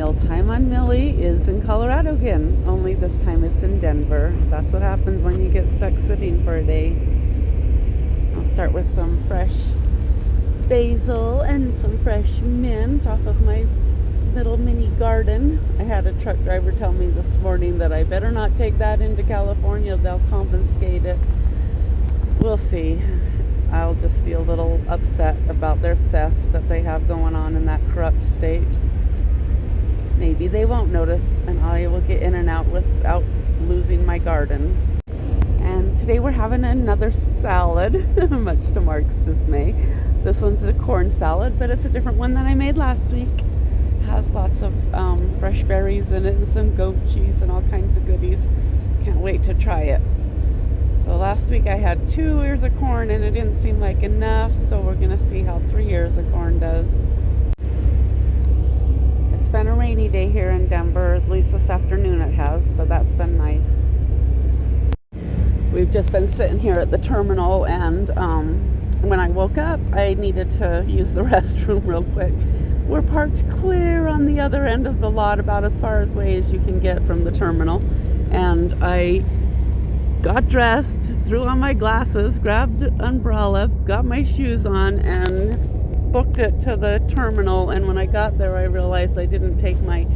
mail time on Millie is in Colorado again, only this time it's in Denver. That's what happens when you get stuck sitting for a day. I'll start with some fresh basil and some fresh mint off of my little mini garden. I had a truck driver tell me this morning that I better not take that into California, they'll confiscate it. We'll see. I'll just be a little upset about their theft that they have going on in that corrupt state. Maybe they won't notice and I will get in and out without losing my garden. And today we're having another salad, much to Mark's dismay. This one's a corn salad, but it's a different one than I made last week. It has lots of fresh berries in it and some goat cheese and all kinds of goodies. Can't wait to try it. So last week I had 2 ears of corn and it didn't seem like enough, so we're going to see how 3 ears of corn does. It's been a rainy day here in Denver, at least this afternoon it has, but that's been nice. We've just been sitting here at the terminal, and when I woke up I needed to use the restroom real quick. We're parked clear on the other end of the lot, about as far away as you can get from the terminal, and I got dressed, threw on my glasses, grabbed an umbrella, got my shoes on, and booked it to the terminal. And when I got there I realized I didn't take my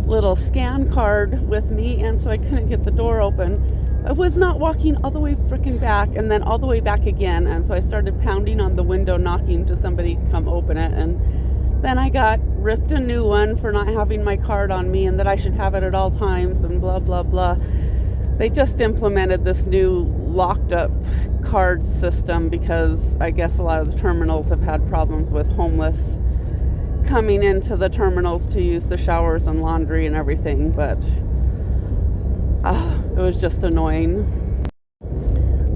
little scan card with me, and so I couldn't get the door open. I was not walking all the way freaking back and then all the way back again, and so I started pounding on the window, knocking to somebody come open it, and then I got ripped a new one for not having my card on me and that I should have it at all times and blah blah blah. They just implemented this new locked up card system because I guess a lot of the terminals have had problems with homeless coming into the terminals to use the showers and laundry and everything, but it was just annoying.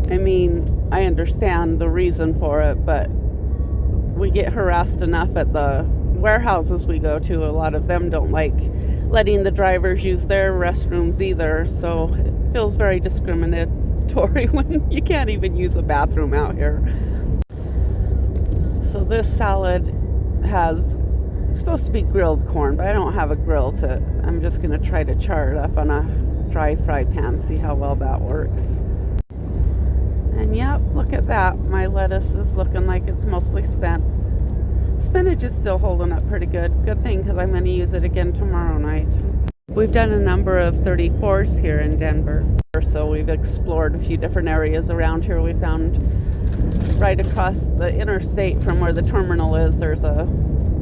I mean, I understand the reason for it, but we get harassed enough at the warehouses we go to. A lot of them don't like letting the drivers use their restrooms either, so it feels very discriminatory when you can't even use a bathroom out here. So this salad it's supposed to be grilled corn, but I don't have a grill I'm just going to try to char it up on a dry fry pan, see how well that works. And yep, look at that, my lettuce is looking like it's mostly spent. Spinach is still holding up pretty good. Good thing, because I'm going to use it again tomorrow night. We've done a number of 34s here in Denver, so we've explored a few different areas around here. We found right across the interstate from where the terminal is, there's a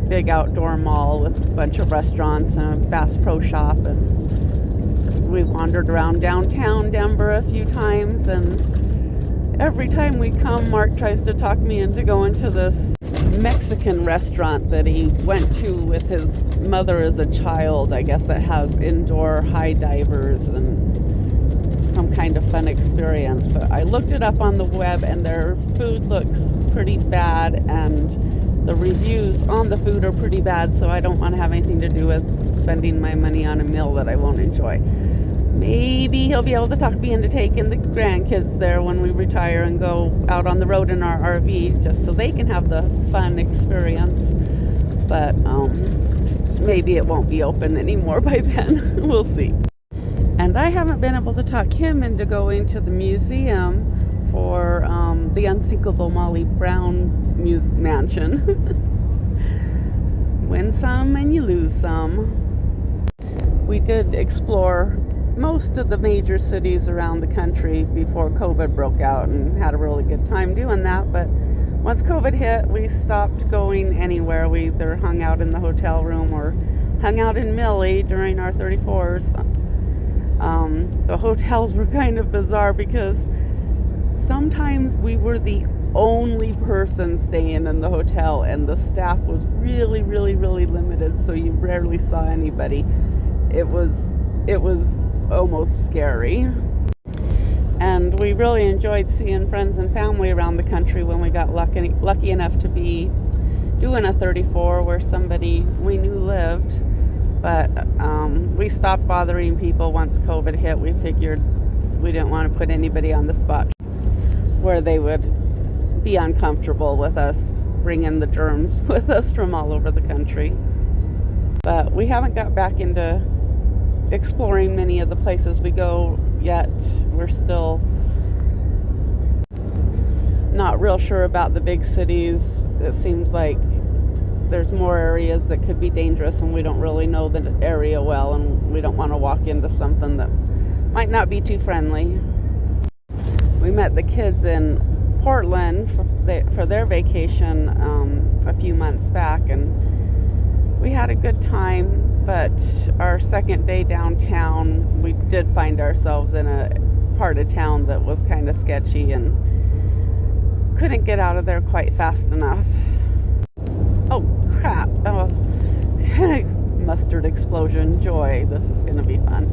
big outdoor mall with a bunch of restaurants and a Bass Pro Shop, and we wandered around downtown Denver a few times, and every time we come, Mark tries to talk me into going to this Mexican restaurant that he went to with his mother as a child, I guess, that has indoor high divers and some kind of fun experience. But I looked it up on the web and their food looks pretty bad and the reviews on the food are pretty bad, so I don't want to have anything to do with spending my money on a meal that I won't enjoy. Maybe he'll be able to talk me into taking the grandkids there when we retire and go out on the road in our RV, just so they can have the fun experience. But maybe it won't be open anymore by then. We'll see. And I haven't been able to talk him into going to the museum for the unsinkable Molly Brown mansion. Win some and you lose some. We did explore most of the major cities around the country before COVID broke out and had a really good time doing that, but once COVID hit, we stopped going anywhere. We either hung out in the hotel room or hung out in Millie during our 34s. The hotels were kind of bizarre because sometimes we were the only person staying in the hotel and the staff was really, really, really limited, so you rarely saw anybody. It was almost scary. And we really enjoyed seeing friends and family around the country when we got lucky enough to be doing a 34 where somebody we knew lived. But we stopped bothering people once COVID hit. We figured we didn't want to put anybody on the spot where they would be uncomfortable with us bringing the germs with us from all over the country. But we haven't got back into exploring many of the places we go yet. We're still not real sure about the big cities. It seems like there's more areas that could be dangerous, and we don't really know the area well, and we don't want to walk into something that might not be too friendly. We met the kids in Portland for their vacation a few months back, and we had a good time, but our second day downtown, we did find ourselves in a part of town that was kind of sketchy and couldn't get out of there quite fast enough. Oh crap. Oh, mustard explosion. Joy. This is going to be fun.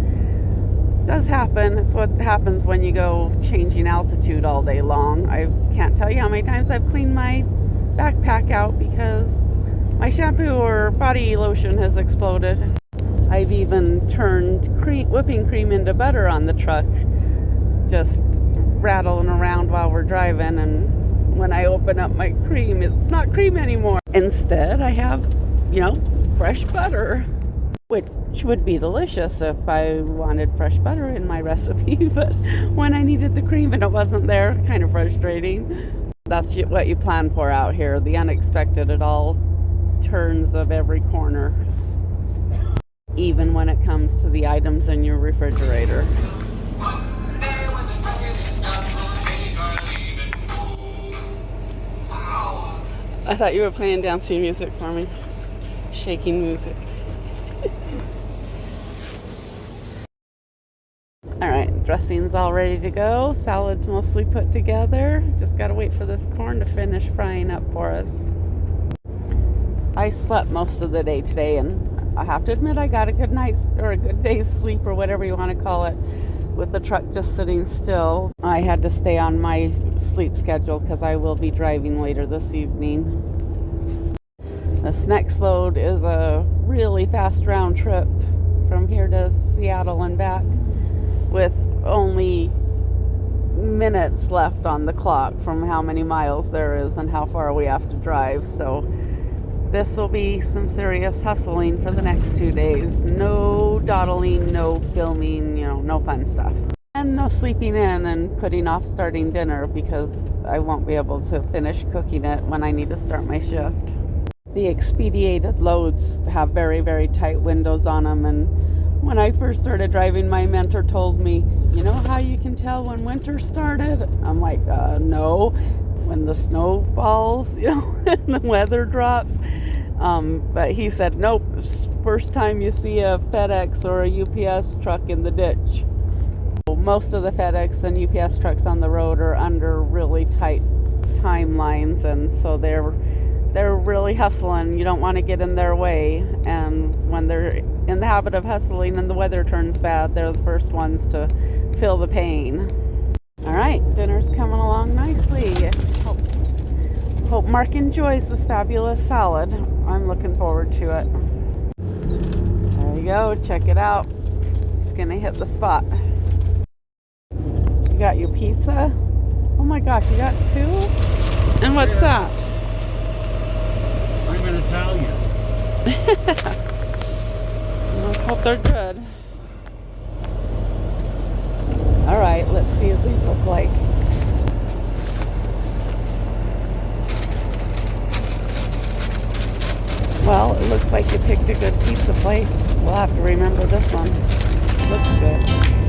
It does happen. It's what happens when you go changing altitude all day long. I can't tell you how many times I've cleaned my backpack out because my shampoo or body lotion has exploded. I've even turned whipping cream into butter on the truck, just rattling around while we're driving, and when I open up my cream, it's not cream anymore. Instead, I have, fresh butter, which would be delicious if I wanted fresh butter in my recipe, but when I needed the cream and it wasn't there, kind of frustrating. That's what you plan for out here, the unexpected at all turns of every corner, even when it comes to the items in your refrigerator. I thought you were playing dancing music for me. Shaking music. Alright, dressing's all ready to go. Salad's mostly put together. Just gotta wait for this corn to finish frying up for us. I slept most of the day today, and I have to admit I got a good night's or a good day's sleep, or whatever you want to call it, with the truck just sitting still. I had to stay on my sleep schedule because I will be driving later this evening. This next load is a really fast round trip from here to Seattle and back, with only minutes left on the clock from how many miles there is and how far we have to drive. So this will be some serious hustling for the next 2 days. No dawdling, no filming, no fun stuff. And no sleeping in and putting off starting dinner because I won't be able to finish cooking it when I need to start my shift. The expedited loads have very, very tight windows on them, and when I first started driving, my mentor told me, you know how you can tell when winter started? I'm like, no. When the snow falls, and the weather drops. But he said, nope, first time you see a FedEx or a UPS truck in the ditch. Most of the FedEx and UPS trucks on the road are under really tight timelines, and so they're really hustling. You don't want to get in their way, and when they're in the habit of hustling and the weather turns bad, they're the first ones to feel the pain. All right, dinner's coming along nicely. Hope Mark enjoys this fabulous salad. I'm looking forward to it. There you go, check it out. It's gonna hit the spot. You got your pizza? Oh my gosh, you got two? And what's that? I'm an Italian. I hope they're good. All right, let's see what these look like. Well, it looks like you picked a good pizza place. We'll have to remember this one. Looks good.